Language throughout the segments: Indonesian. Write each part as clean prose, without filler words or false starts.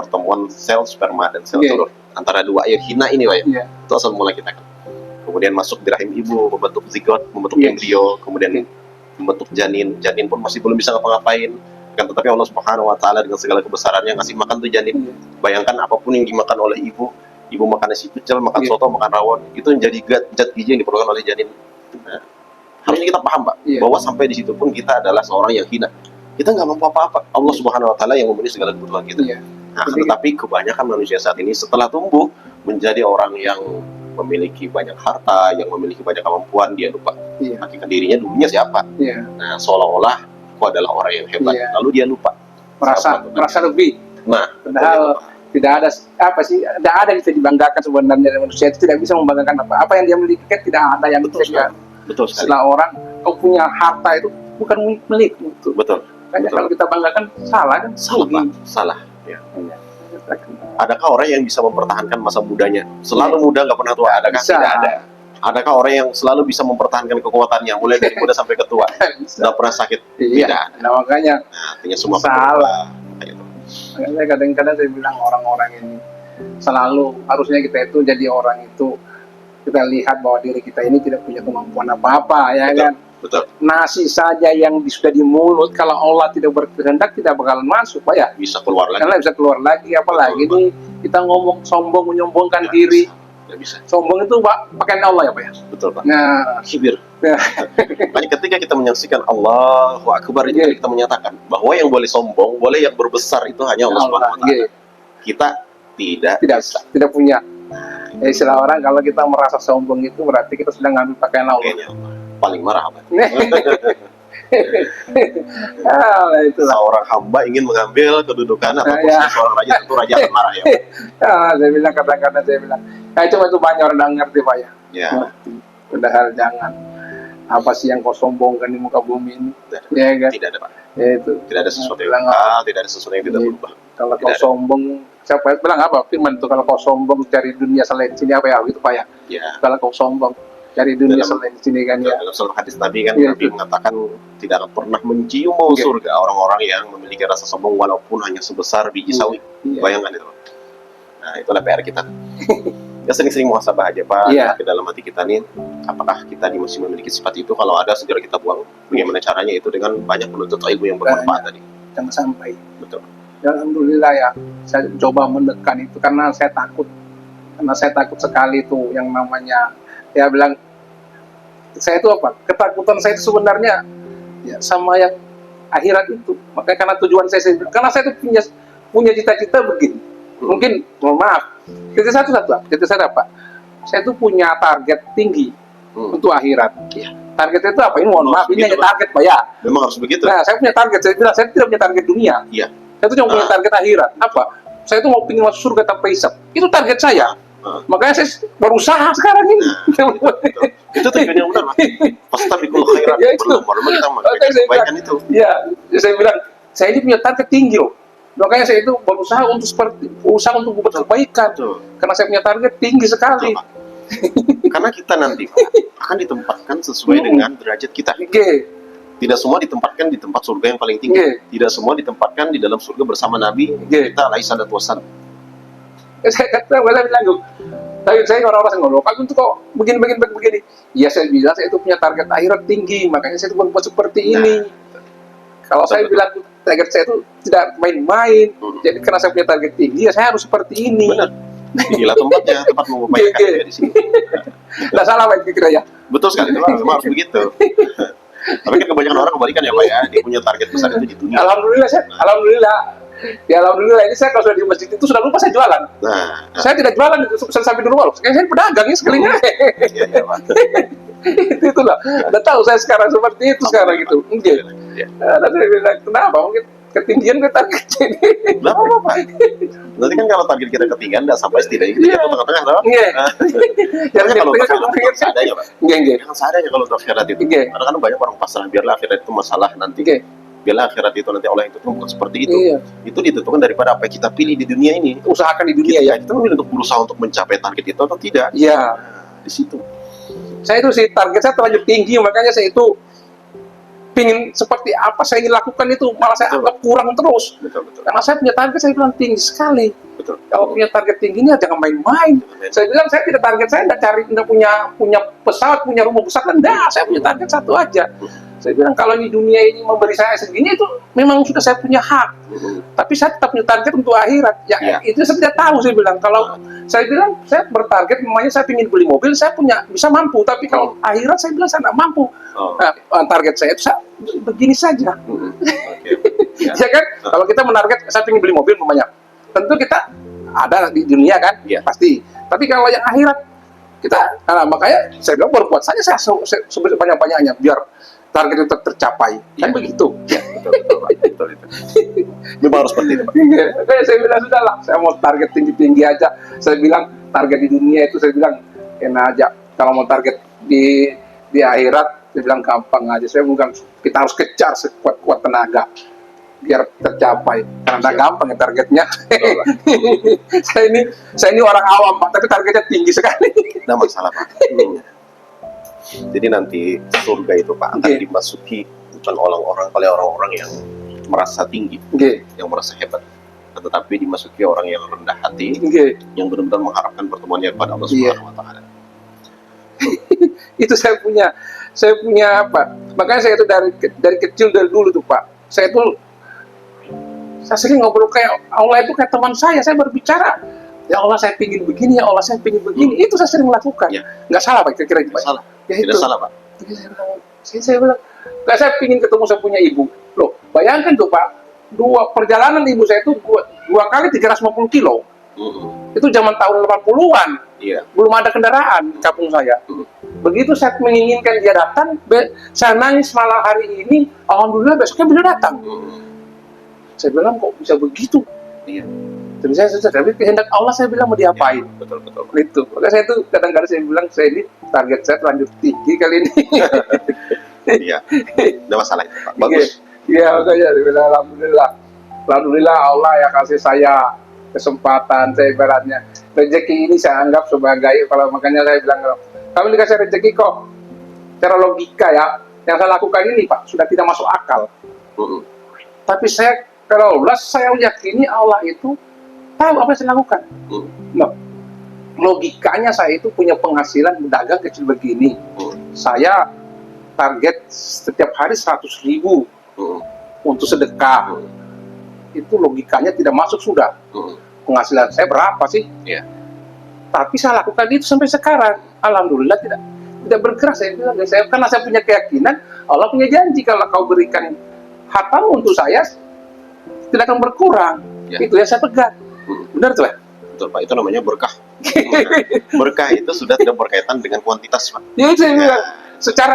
pertemuan sel sperma dan sel telur antara dua air hina ini, Pak ya. Itu asal mula kita kan. Kemudian masuk di rahim ibu, membentuk zigot, membentuk embrio, kemudian membentuk janin. Janin pun masih belum bisa ngapa-ngapain. Kan tetapi Allah Subhanahu wa taala dengan segala kebesarannya ngasih makan tuh janin. Bayangkan apapun yang dimakan oleh ibu makan nasi pecel, makan soto, makan rawon, itu menjadi zat gizi yang diperlukan oleh janin. Nah, harusnya kita paham, Pak, bahwa sampai di situ pun kita adalah seorang yang hina. Kita nggak mampu apa-apa. Allah Subhanahu wa taala yang memenuhi segala kebutuhan kita. Nah, tetapi kebanyakan manusia saat ini setelah tumbuh menjadi orang yang memiliki banyak harta, yang memiliki banyak kemampuan, dia lupa hakikat dirinya dulunya siapa. Nah, seolah-olah aku adalah orang yang hebat, lalu dia lupa merasa lebih. Nah, padahal tidak ada tidak ada yang bisa dibanggakan sebenarnya. Manusia itu tidak bisa membanggakan apa yang dia miliki, kan tidak ada yang bisa. Betul sekali. Setelah orang kau punya harta itu bukan milik itu. Betul. Makanya kalau kita banggakan salah kan? Salah, Pak. Salah. Adakah orang yang bisa mempertahankan masa mudanya? Selalu muda, nggak pernah tua. Adakah? Tidak ada. Adakah orang yang selalu bisa mempertahankan kekuatannya mulai dari muda sampai ke tua? Nggak pernah sakit? Tidak. Nah, makanya artinya semua salah. Makanya kadang-kadang saya bilang orang-orang ini selalu harusnya kita itu jadi orang itu kita lihat bahwa diri kita ini tidak punya kemampuan apa-apa, ya kan? Betul. Nasi saja yang sudah di mulut, kalau Allah tidak berkehendak tidak bakalan masuk, Pak ya. Bisa keluar lagi. Karena bisa keluar lagi, apalagi ini kita ngomong sombong, menyombongkan diri. Bisa. Sombong itu, Pak, pakaian Allah ya, Pak ya. Betul, Pak. Nah, kibir. Makanya ketika kita menyaksikan Allahu Akbar itu kita menyatakan bahwa yang boleh sombong, boleh yang berbesar itu hanya Allah Subhanahu wa taala. Kita tidak punya. Istilah orang kalau kita merasa sombong itu berarti kita sedang ngambil pakaian Allah. Paling marah, Pak. Itulah. Seorang hamba ingin mengambil kedudukan atau posisi seorang raja, tentu raja akan marah ya. Saya bilang kadang-kadang cuma itu banyak orang yang ngerti, Pak ya. Padahal jangan. Apa sih yang kau sombongkan di muka bumi ini? Ya kan? Tidak ada, Pak. Itu. Tidak ada sesuatu yang tidak ada sesuatu yang tidak berubah. Kalau kau sombong, siapa bilang apa? Firman itu kalau kau sombong cari dunia selain sini apa ya? Gitu, Pak ya. Kalau kau sombong cari dunia selain sini kan ya. Dalam suatu hadis Nabi kan Nabi mengatakan tidak akan pernah mencium bau surga orang-orang yang memiliki rasa sombong walaupun hanya sebesar biji sawi. Bayangkan itu. Nah, itulah PR kita. Ya sering-sering muhasabah aja, Pak. Ke dalam hati kita nih, apakah kita masih memiliki sifat itu? Kalau ada segera kita buang. Bagaimana caranya itu dengan banyak menuntut ilmu yang bermanfaat tadi. Jangan sampai. Betul. Alhamdulillah ya, saya coba menekan itu karena saya takut. Karena saya takut sekali tuh yang namanya ya bilang saya itu apa? Ketakutan saya itu sebenarnya ya sama yang akhirat itu. Makanya karena tujuan saya karena saya itu punya cita-cita begini. Mungkin mohon maaf. Cita-cita apa? Saya itu punya target tinggi untuk akhirat. Targetnya itu apa? Ini mohon maaf, ini hanya target, Pak ya. Memang harus begitu. Nah, saya punya target. Saya bilang saya tidak punya target dunia. Saya itu cuma punya target akhirat. Apa? Saya itu mau ingin masuk surga tanpa hisab. Itu target saya. Makanya saya berusaha sekarang ini. Itu tujuan yang benar, Pak. Fastabiqul khairat. Belum kita kebaikan itu. Saya bilang saya ini punya target tinggi loh. Makanya saya itu berusaha untuk berbuat kebaikan. Karena saya punya target tinggi sekali. Karena kita nanti akan ditempatkan sesuai dengan derajat kita. Tidak semua ditempatkan di tempat surga yang paling tinggi. Tidak semua ditempatkan di dalam surga bersama Nabi kita alaihi salatu wassalam. Saya bilang, saya orang-orang ngomong, kamu tuh kok begini. Ya saya bilang saya itu punya target akhirat tinggi, makanya saya itu berbuat seperti ini. Kalau saya bilang target saya itu tidak main-main, jadi karena saya punya target tinggi, ya saya harus seperti ini. Benar. Inilah tempatnya, tempat mengupayakan di sini. Tidak salah, Pak, kira ya. Betul sekali, memang harus begitu. Tapi kan kebanyakan orang kebalikan ya, Pak ya, dia punya target besar itu di dunia. Alhamdulillah, alhamdulillah ini saya kalau sudah di masjid itu sudah lupa saya jualan. Saya tidak jualan itu sampai di rumah loh. Saya pedagang ya sekalinya. Itulah. Anda tahu saya sekarang seperti itu sekarang gitu. Dan saya bilang kenapa? Mungkin ketinggian ke target ini. Nggak apa-apa. Nanti kan kalau target kita ketinggian nggak sampai setidaknya kita jatuh tengah-tengah, loh. Jangan kalau untuk seadanya, Pak. Jangan seadanya kalau untuk akhirat itu. Karena kan banyak orang pasrah biarlah akhirat itu masalah nanti. Biarlah akhirat itu nanti Allah yang tentukan, bukan seperti itu. Itu ditentukan daripada apa yang kita pilih di dunia ini. Usahakan di dunia ya. Kita memilih untuk berusaha untuk mencapai target itu atau tidak? Di situ. Saya itu sih target saya terlalu tinggi, makanya saya itu pingin seperti apa saya ingin lakukan itu malah saya anggap kurang terus. Betul. Karena saya punya target, saya bilang tinggi sekali. Betul. Kalau punya target tinggi ini jangan main-main. Saya bilang saya tidak target, saya tidak punya pesawat, punya rumah besar, enggak. Saya punya target satu aja. Saya bilang kalau di dunia ini memberi saya segini itu memang sudah saya punya hak. Tapi saya tetap punya target untuk akhirat. Ya. Itu saya tidak tahu, saya bilang. Kalau saya bilang saya bertarget, namanya saya ingin beli mobil, saya bisa mampu. Tapi kalau akhirat saya bilang saya tidak mampu. Nah, target saya itu begini saja. Ya kan? Kalau kita menarget saya ingin beli mobil, namanya tentu kita ada di dunia kan, pasti. Tapi kalau yang akhirat kita, makanya saya bilang berbuat saja saya sebanyak-banyaknya biar target itu tercapai, kan begitu. Ya, betul itu. Memang harus seperti itu, Pak. Kayak saya bilang sudahlah, saya mau target tinggi-tinggi aja. Saya bilang target di dunia itu saya bilang enak aja. Kalau mau target di akhirat, saya bilang gampang aja. Saya bilang kita harus kejar sekuat-kuat tenaga biar tercapai. Karena gampang ya targetnya. saya ini orang awam, Pak, tapi targetnya tinggi sekali. Nah, masalah, Pak. Jadi nanti surga itu, Pak, akan dimasuki bukan orang-orang yang merasa tinggi, yang merasa hebat, tetapi dimasuki orang yang rendah hati, yang benar-benar mengharapkan pertemuannya kepada Allah Subhanahu Wa Taala. Itu saya punya apa? Makanya saya itu dari kecil, dari dulu tuh, Pak. Saya sering ngobrol kayak Allah itu kayak teman saya berbicara. Ya Allah saya pingin begini, ya Allah saya pingin begini. Itu saya sering lakukan. Nggak salah, Pak, kira-kira itu, Pak. Salah. Ya, tidak itu. Salah, Pak. Jadi saya bilang, saya pingin ketemu saya punya ibu. Loh, bayangkan tuh, Pak, perjalanan ibu saya itu dua kali 350 kilo. Itu zaman tahun 80-an. Belum ada kendaraan di kampung saya. Begitu saya menginginkan dia datang, saya nangis malah hari ini, alhamdulillah besoknya beliau datang. Saya bilang kok bisa begitu? Tapi tapi kehendak Allah saya bilang mau diapain? Betul. Itu. Makanya saya tuh kadang-kadang saya bilang saya ini target saya lanjut tinggi kali ini. Iya. Tidak masalah itu, Pak. Bagus. Iya, makanya saya bilang alhamdulillah Allah ya kasih saya kesempatan, saya ibaratnya rezeki ini saya anggap sebagai, kalau makanya saya bilang kami dikasih rezeki kok secara logika ya, yang saya lakukan ini, Pak, sudah tidak masuk akal. Tapi kalau saya yakini Allah itu tahu apa yang saya lakukan. Nah, logikanya saya itu punya penghasilan berdagang kecil begini. Saya target setiap hari 100.000 untuk sedekah. Itu logikanya tidak masuk sudah. Penghasilan saya berapa sih? Tapi saya lakukan itu sampai sekarang. Alhamdulillah tidak bergerak. Saya bilang, karena saya punya keyakinan Allah punya janji kalau kau berikan hartamu untuk saya tidak akan berkurang. Itu yang saya pegang. Benar tuh, Pak? Betul, Pak. Itu namanya berkah. Berkah itu sudah tidak berkaitan dengan kuantitas, Pak. Ya, saya bilang, secara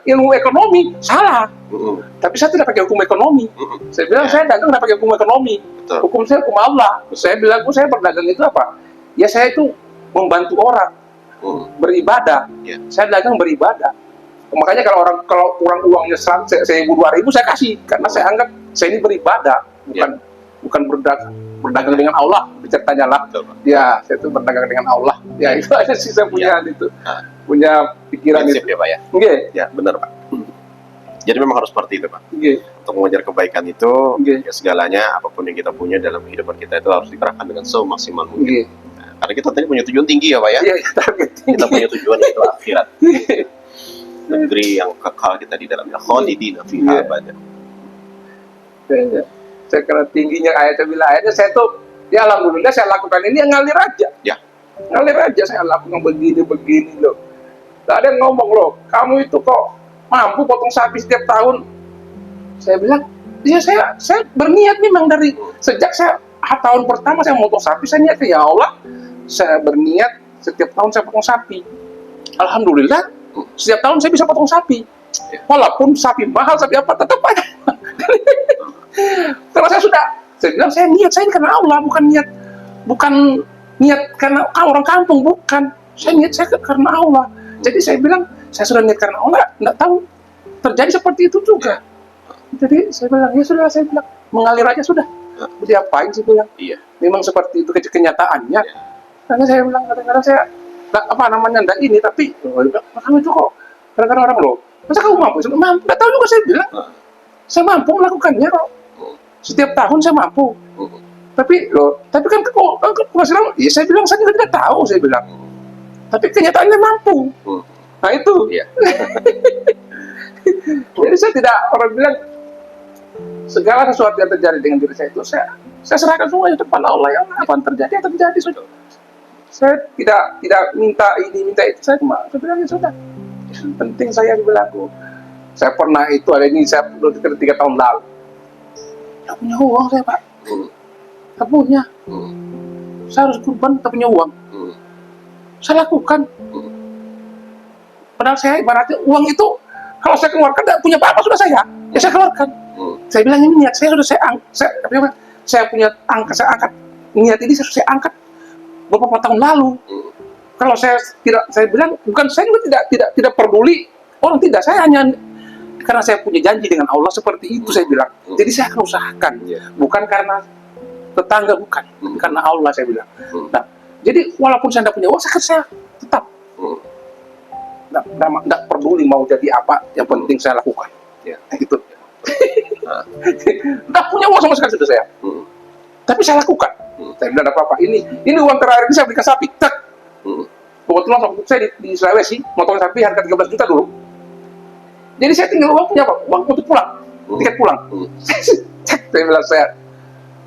ilmu ekonomi salah. Tapi saya tidak pakai hukum ekonomi. Saya bilang saya dagang tidak pakai hukum ekonomi. Hukum saya hukum Allah. Saya bilang saya berdagang itu apa? Ya saya itu membantu orang beribadah. Saya dagang beribadah. Makanya kalau kurang uangnya 1.000, 2.000 saya kasih karena saya anggap saya ini beribadah, bukan berdagang dengan Allah, ceritanya lah. Ya, saya itu berdagang dengan Allah. Ya, itu aja sih saya punya itu. Punya pikiran prinsip itu. Ya, Pak ya. Ya, benar, Pak. Jadi memang harus seperti itu, Pak. Untuk mengejar kebaikan itu, ya segalanya apapun yang kita punya dalam kehidupan kita itu harus dikerahkan dengan semaksimal mungkin. Nah, karena kita tadi punya tujuan tinggi ya, Pak ya. Kita punya tujuan yaitu akhirat. Negeri yang kekal kita di dalamnya, khalidina fiha abada. Saya kena tingginya ayatnya bilang, akhirnya saya tuh ya alhamdulillah saya lakukan ini yang ngalir aja. Ngalir aja saya lakukan begini loh. Gak ada yang ngomong loh, kamu itu kok mampu potong sapi setiap tahun. Saya bilang, ya saya berniat memang dari sejak saya tahun pertama saya potong sapi, saya niat ya Allah, saya berniat setiap tahun saya potong sapi. Alhamdulillah setiap tahun saya bisa potong sapi. Walaupun sapi mahal, sapi apa tetap aja. Karena saya bilang saya niat saya ini karena Allah, bukan niat karena orang kampung, bukan. Saya niat saya karena Allah. Jadi saya bilang saya sudah niat karena Allah, nggak tahu terjadi seperti itu juga. Jadi saya bilang ya sudah, saya bilang mengalir aja sudah. Diapain sih bilang? Memang seperti itu kenyataannya. Karena saya bilang kadang-kadang saya enggak ini, tapi kamu itu kok kadang-kadang orang loh Masa kamu mampu? Saya mampu. Nggak tahu juga saya bilang. Saya mampu melakukannya kok. Setiap tahun saya mampu. Tapi kan penghasilan, ya saya bilang saya juga tidak tahu, saya bilang. Tapi kenyataannya mampu. Nah itu. Iya. Jadi saya tidak, orang bilang segala sesuatu yang terjadi dengan diri saya itu saya serahkan semua itu kepada Allah. Yang apa yang terjadi ya terjadi sudah. Saya tidak minta ini minta itu, saya bilang ya sudah. Yang penting saya berlaku. Saya pernah itu ada ini, saya 3 tahun lalu. Tidak punya uang saya, Pak. Tidak punya. Saya harus kurban, tidak punya uang. Saya lakukan. Padahal saya ibaratnya uang itu kalau saya keluarkan tidak punya apa-apa sudah saya. Ya saya keluarkan. Saya bilang ini niat saya sudah saya punya angka, saya angkat. Niat ini saya angkat beberapa tahun lalu. Kalau saya bilang bukan, saya juga tidak peduli orang, tidak, saya hanya karena saya punya janji dengan Allah seperti itu saya bilang. Jadi saya akan usahakan, bukan karena tetangga, bukan, karena Allah saya bilang. Nah, jadi walaupun saya tidak punya uang, saya tetap tidak peduli mau jadi apa, yang penting saya lakukan. Gitu. Tidak punya uang sama sekali sudah saya, tapi saya lakukan. Saya bilang apa-apa, ini uang terakhir ini saya belikan sapi. Kebetulan saya di Sulawesi, motong sapi harga 13 juta dulu. Jadi saya tinggal uang punya apa? Uang untuk pulang, tiket pulang. Saya bilang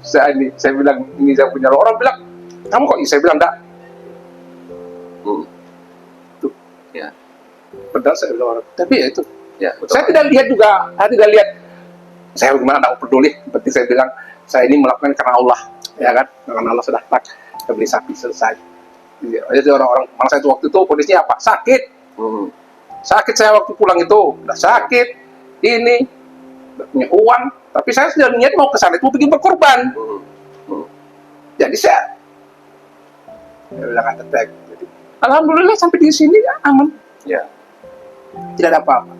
saya bilang ini saya punya. Orang bilang kamu kok? Saya bilang enggak. Tuh. Ya. Padahal saya bilang orang. Tapi ya itu. Ya, saya tidak lihat juga. Saya tidak lihat. Saya gimana tidak peduli. Seperti saya bilang, saya ini melakukan karena Allah, ya kan? Karena Allah sudah tak. Kita beli sapi selesai. Jadi orang-orang, malah saya waktu itu kondisinya apa? Sakit. Sakit saya waktu pulang itu, udah sakit. Ini, udah punya uang. Tapi saya sudah niat mau ke sana itu pergi berkorban. Jadi saya bilang attack. Jadi, alhamdulillah sampai di sini ya, aman. Ya. Tidak ada apa-apa.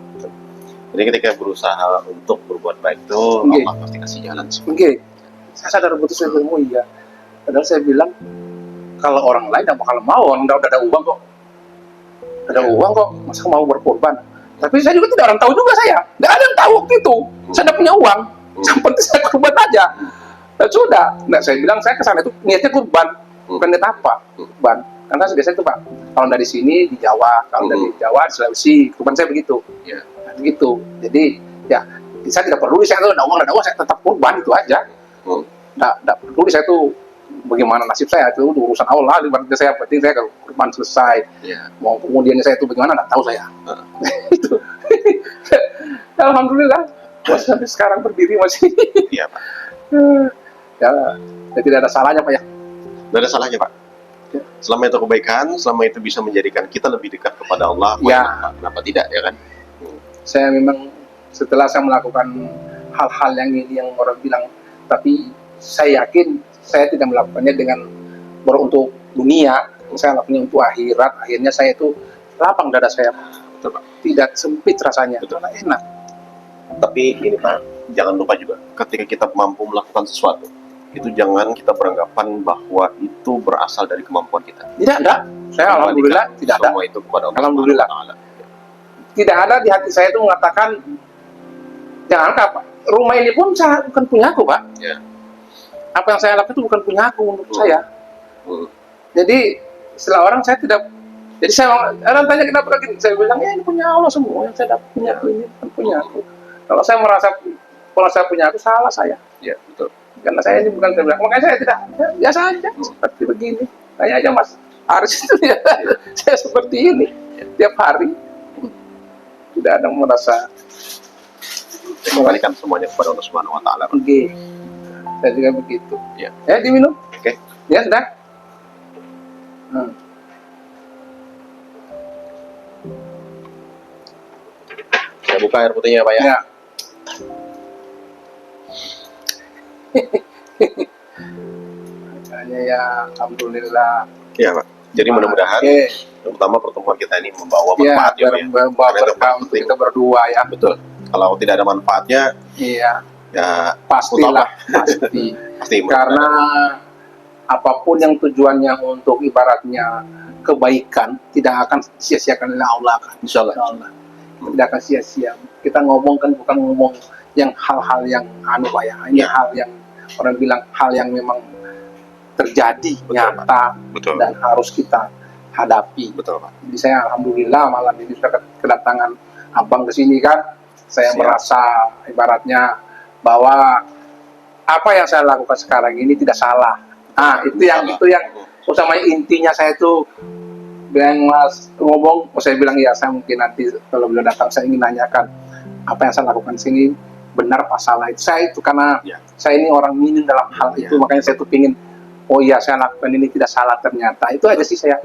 Jadi ketika berusaha untuk berbuat baik itu, Allah pasti kasih jalan. Saya sadar betul, saya bilang, oh iya. Padahal saya bilang, kalau orang lain tidak bakal mau, orang udah ada uang kok. Ada uang kok, masa mau berkorban. Tapi saya juga tidak orang tahu juga saya. Tidak ada yang tahu waktu itu. Saya tidak punya uang. Sampai saya korban aja. Dan sudah. Nah, saya bilang, saya ke sana itu niatnya kurban. Bukan niat apa? Kurban. Karena biasanya itu Pak, kalau dari sini di Jawa, kalau dari Jawa, di Sulawesi, kurban saya begitu. Nah, begitu. Jadi, ya, saya tidak peduli, saya ada uang, saya tetap kurban, itu aja. Tidak peduli saya tuh bagaimana nasib saya, itu urusan Allah. Ibaratnya saya penting saya kurban selesai. Mau kemudian saya itu bagaimana tidak tahu saya. Itu. Alhamdulillah masih sampai sekarang berdiri masih. Iya Pak. Ya, tidak ada salahnya Pak ya. Tidak ada salahnya Pak. Selama itu kebaikan, selama itu bisa menjadikan kita lebih dekat kepada Allah, kenapa tidak ya kan? Saya memang setelah saya melakukan hal-hal yang ini yang orang bilang, tapi saya yakin saya tidak melakukannya dengan untuk dunia, saya lakukannya untuk akhirat. Akhirnya saya itu lapang dada saya, tidak sempit rasanya, malah enak. Tapi ini Pak, jangan lupa juga ketika kita mampu melakukan sesuatu, itu jangan kita beranggapan bahwa itu berasal dari kemampuan kita. Tidak ada. Saya alhamdulillah tidak ada. Semua itu kepada Allah. Alhamdulillah. Tidak ada di hati saya itu mengatakan, jangan apa, rumah ini pun bukan punya aku Pak. Apa yang saya lakukan itu bukan punya aku menurut saya. Jadi setelah orang saya tidak. Jadi orang tanya kenapa lagi, saya bilang ya ini punya Allah semua, yang saya dapat punya ini bukan punya aku. Kalau saya merasa kalau saya punya aku, salah saya. Ya betul. Karena saya ini bukan saya bilang, makanya saya tidak, biasa aja seperti begini. Tanya aja Mas Aris itu ya, saya seperti ini tiap hari. Tidak ada merasa. Kembalikan semuanya kepada Allah Subhanahu Wa Taala. Saya juga begitu. Ya. Diminum. Oke. Ya sudah. Saya buka air putihnya Pak ya. Makanya ya alhamdulillah. Iya Pak. Jadi mudah-mudahan terutama pertemuan kita ini membawa manfaat ya Pak ya. Membawa berkah untuk kita berdua ya. Betul. Kalau tidak ada manfaatnya, ya pastilah. Pasti. Karena apapun yang tujuannya untuk ibaratnya kebaikan tidak akan sia-siakan oleh Allah kan. Insya Allah. tidak akan sia-sia. Kita ngomong kan bukan ngomong yang hal-hal yang anu Pak ya, hanya hal yang orang bilang hal yang memang terjadi nyata Betul. dan harus kita hadapi. Betul, Pak. Jadi saya alhamdulillah malam ini sudah kedatangan abang ke sini kan, saya Siap. merasa ibaratnya bahwa apa yang saya lakukan sekarang ini tidak salah. Nah, itu yang utama intinya saya itu yang Mas ngomong, saya bilang ya saya mungkin nanti kalau beliau datang saya ingin nanyakan apa yang saya lakukan sini benar apa salah itu. Saya itu karena saya ini orang minim dalam hal itu, makanya saya tuh pingin oh iya saya lakukan ini tidak salah ternyata. Itu aja sih saya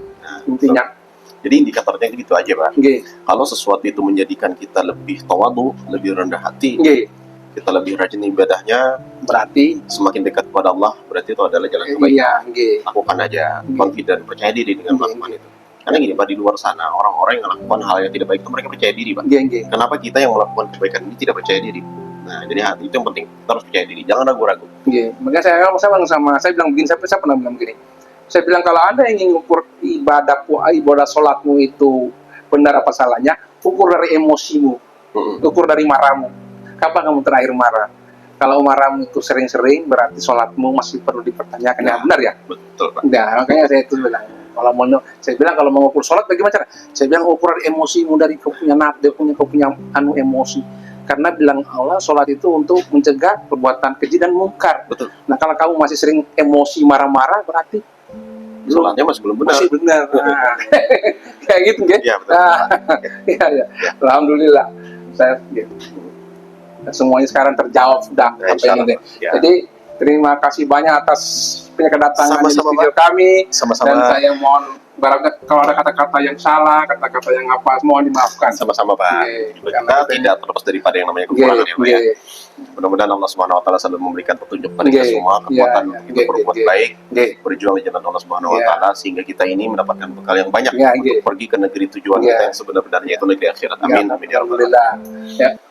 intinya. Jadi indikatornya gitu aja, Pak. Kalau sesuatu itu menjadikan kita lebih tawadu, lebih rendah hati, kita lebih rajin ibadahnya, berarti semakin dekat kepada Allah, berarti itu adalah jalan kebaikan. Lakukan aja, confident, percaya diri dengan melakukan itu. Karena gini Pak, di luar sana orang-orang yang melakukan hal yang tidak baik itu mereka percaya diri Pak. Kenapa kita yang melakukan kebaikan ini tidak percaya diri? Nah, jadi itu yang penting, kita harus percaya diri, jangan ragu-ragu. Makanya saya bilang begini, saya pernah bilang begini. Saya bilang kalau Anda ingin mengukur ibadah sholatmu itu benar apa salahnya, ukur dari emosimu, ukur dari marahmu. Kapan kamu terakhir marah? Kalau marahmu itu sering-sering, berarti sholatmu masih perlu dipertanyakan. Ya benar ya? Betul Pak. Nah, makanya saya itu bilang. Saya bilang kalau mengukur sholat bagaimana cara? Saya bilang ukuran emosimu dari kau punya emosi. Karena bilang Allah sholat itu untuk mencegah perbuatan keji dan mungkar. Betul. Nah kalau kamu masih sering emosi marah-marah berarti sholatnya masih belum benar. Masih benar. Nah, kayak gitu kan? Iya betul. Iya. Alhamdulillah. Saya semuanya sekarang terjawab sudah apa ini. Jadi terima kasih banyak atas kedatangan di studio kami. Sama-sama. Dan saya mohon barangkali kalau ada kata-kata yang salah, kata-kata yang apa, mohon dimaafkan. Sama-sama Pak. Kita tidak terlepas daripada yang namanya kekurangan ya Pak ya. Mudah-mudahan Allah Subhanahu Wa Taala selalu memberikan petunjuk pada kita semua, kekuatan untuk kita berbuat baik, berjuang di jalan Allah Subhanahu Wa Taala sehingga kita ini mendapatkan bekal yang banyak untuk pergi ke negeri tujuan kita yang sebenarnya itu negeri akhirat. Amin. Amin ya rabbal alamin.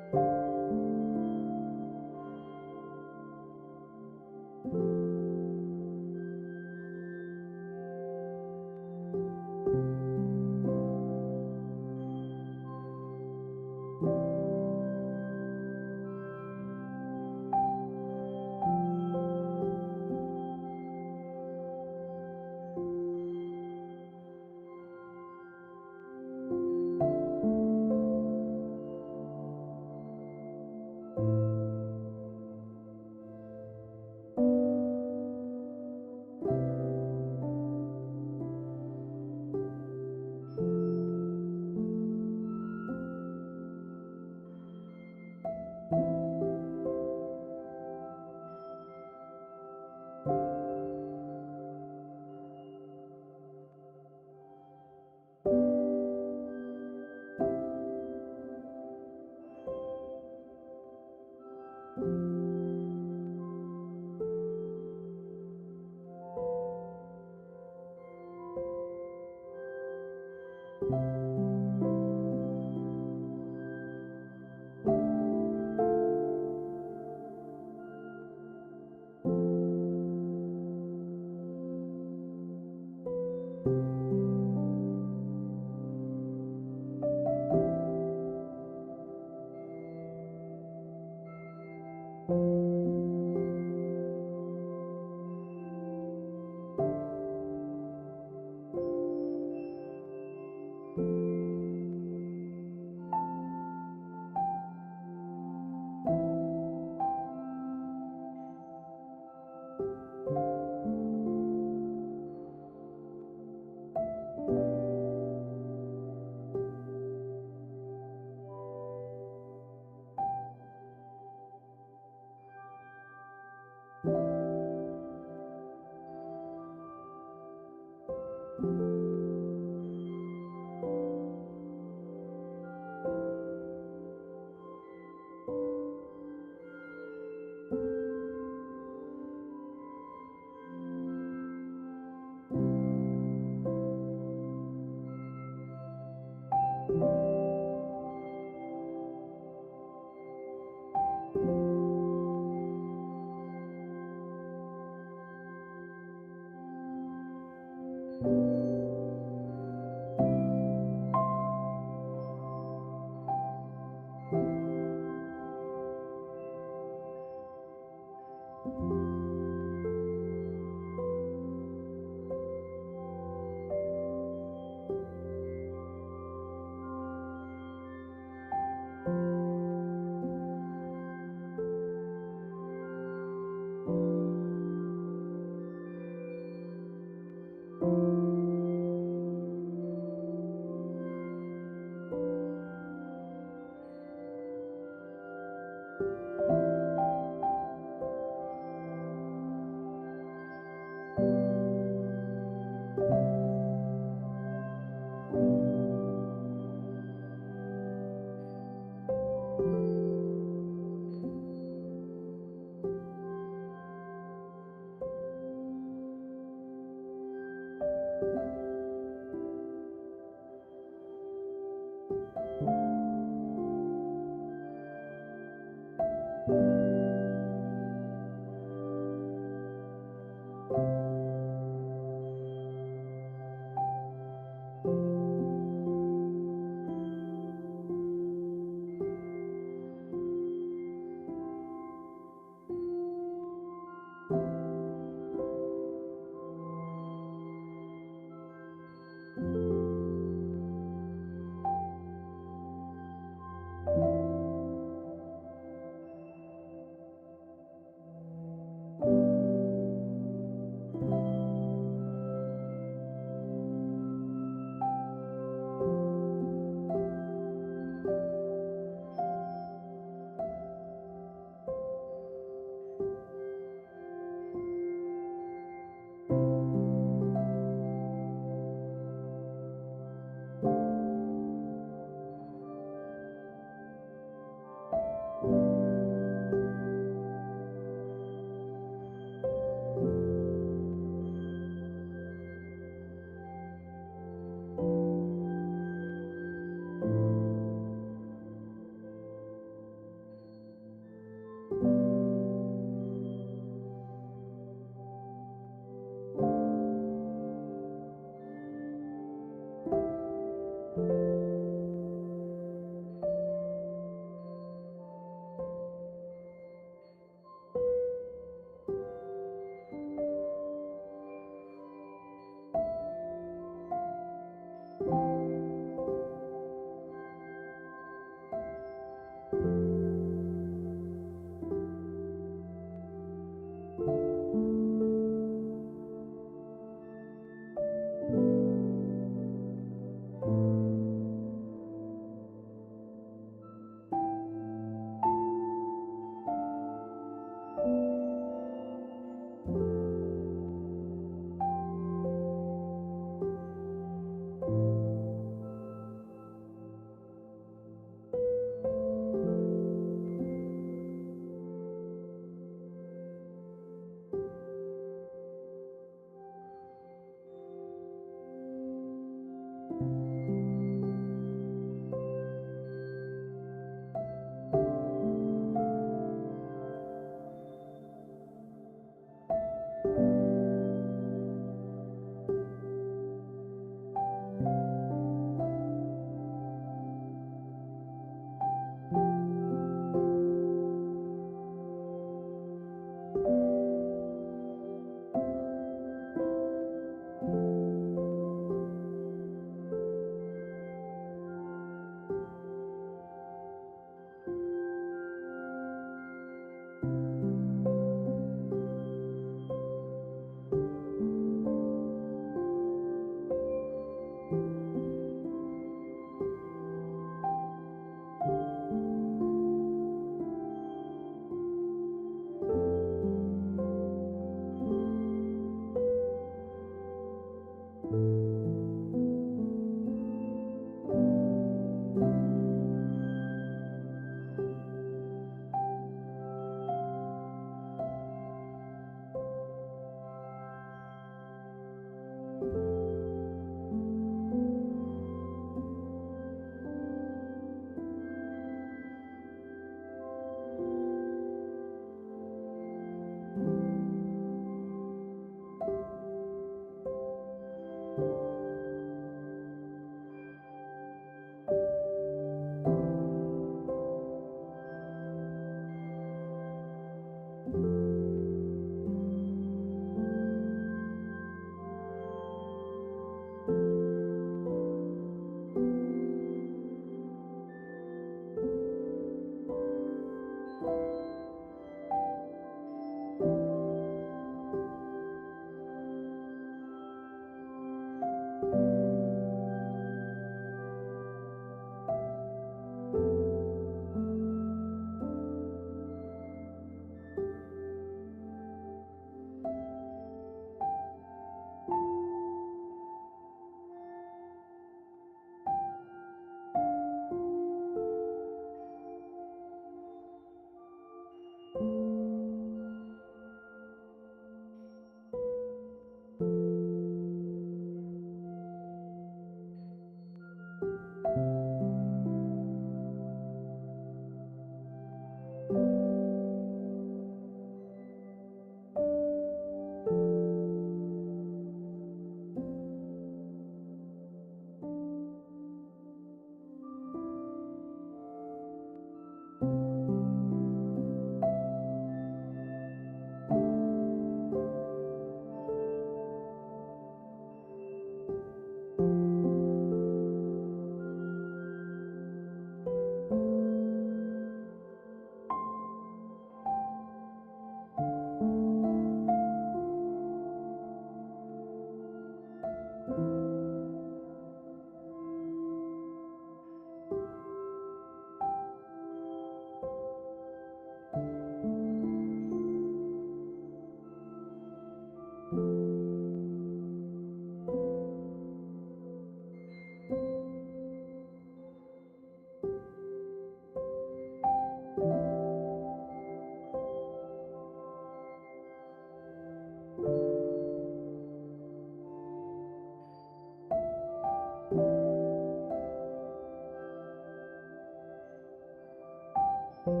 Thank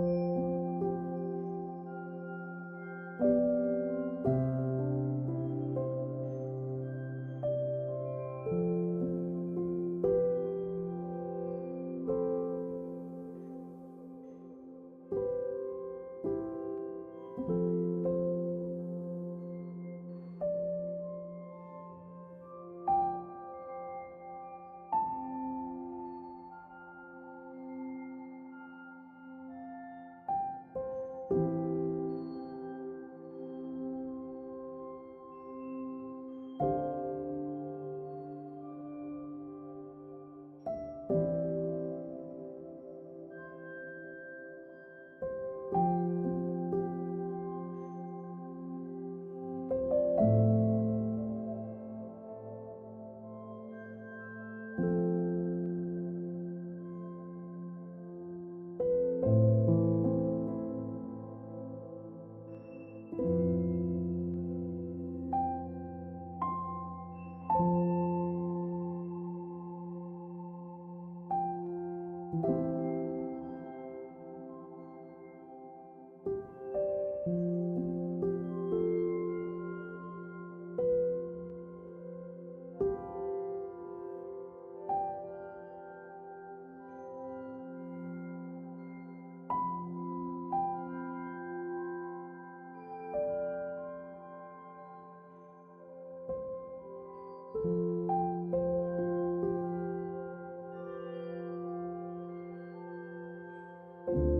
you.